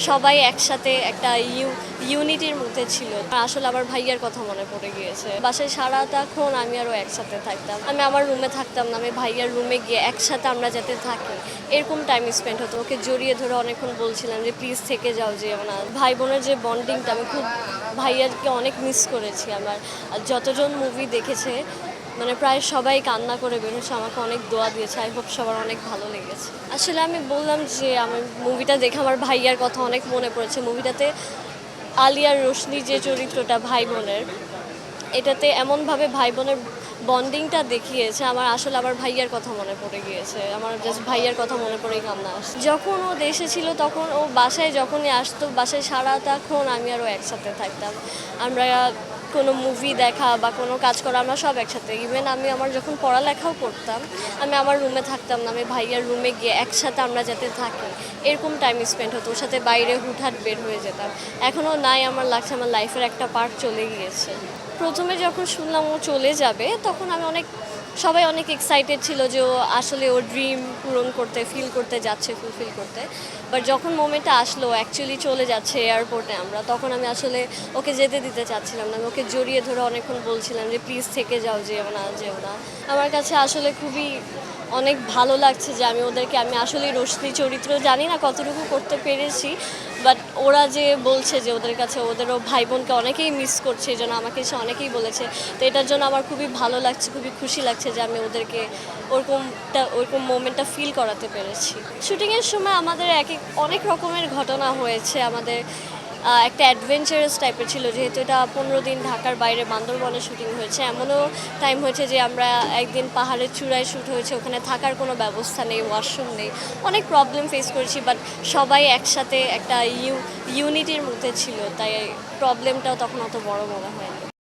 সবাই একসাথে একটা ইউনিটির মধ্যে ছিল। আসলে আমার ভাইয়ার কথা মনে পড়ে গিয়েছে। বাসায় সারাটাক্ষণ আমি আরও একসাথে থাকতাম। আমি আমার রুমে থাকতাম না, আমি ভাইয়ার রুমে গিয়ে একসাথে আমরা যাতে থাকি এরকম টাইম স্পেন্ড হতো। ওকে জড়িয়ে ধরে অনেকক্ষণ বলছিলাম যে প্লিজ থেকে যাও, যেও না। ভাই বোনের যে বন্ডিংটা, আমি খুব ভাইয়াকে অনেক মিস করেছি। আমার যতজন মুভি দেখেছে মানে প্রায় সবাই কান্না করে বেরোচ্ছে, আমাকে অনেক দোয়া দিয়েছে। আই হোপ সবার অনেক ভালো লেগেছে। আসলে আমি বললাম যে আমার মুভিটা দেখে আমার ভাইয়ার কথা অনেক মনে পড়েছে। মুভিটাতে আলিয়ার রোশনি যে চরিত্রটা ভাই বোনের, এটাতে এমনভাবে ভাই বোনের বন্ডিংটা দেখিয়েছে, আমার আসলে আমার ভাইয়ার কথা মনে পড়ে গিয়েছে। আমার জাস্ট ভাইয়ার কথা মনে পড়েই কান্না আসছে। যখন ও দেশে ছিল তখন ও বাসায় যখনই আসতো, বাসায় সারাটাক্ষণ আমি আরও একসাথে থাকতাম। আমরা কোনো মুভি দেখা বা কোনো কাজ করা আমরা সব একসাথে। ইভেন আমি আমার যখন পড়ালেখাও করতাম, আমি আমার রুমে থাকতাম না, আমি ভাইয়ার রুমে গিয়ে একসাথে আমরা যাতে থাকি এরকম টাইম স্পেন্ড হতো। ওর সাথে বাইরে হুটহাট বের হয়ে যেতাম। এখনও নাই, আমার লাগছে আমার লাইফের একটা পার্ট চলে গিয়েছে। প্রথমে যখন শুনলাম ও চলে যাবে তখন আমি সবাই অনেক এক্সাইটেড ছিল যে ও আসলে ওর ড্রিম পূরণ করতে, ফিল করতে যাচ্ছে, ফুলফিল করতে। বাট যখন মোমেন্টটা আসলো অ্যাকচুয়ালি চলে যাচ্ছে এয়ারপোর্টে আমরা, তখন আমি আসলে ওকে যেতে দিতে চাচ্ছিলাম না। আমি ওকে জড়িয়ে ধরে অনেকক্ষণ বলছিলাম যে প্লিজ থেকে যাও, যেও না, যেও না। আমার কাছে আসলে খুবই অনেক ভালো লাগছে যে আমি আসলে রোশনি চরিত্র জানি না কতটুকু করতে পেরেছি, বাট ওরা যে বলছে যে ওদের কাছে ওদেরও ভাই বোনকে অনেকেই মিস করছে, এই জন্য আমাকে এসে অনেকেই বলেছে। তো এটার জন্য আমার খুবই ভালো লাগছে, খুবই খুশি লাগছে যে আমি ওদেরকে ওরকম মোমেন্টটা ফিল করাতে পেরেছি। শুটিংয়ের সময় আমাদের অনেক রকমের ঘটনা হয়েছে। আমাদের একটা অ্যাডভেঞ্চারাস টাইপের ছিল, যেহেতু এটা 15 দিন ঢাকার বাইরে বান্দরবনে শুটিং হয়েছে। এমনও টাইম হয়েছে যে আমরা একদিন পাহাড়ের চূড়ায় শ্যুট হয়েছে, ওখানে থাকার কোনো ব্যবস্থা নেই, ওয়াশরুম নেই, অনেক প্রবলেম ফেস করেছি। বাট সবাই একসাথে একটা ইউনিটির মধ্যে ছিল, তাই প্রবলেমটাও তখন অত বড় মনে হয়নি।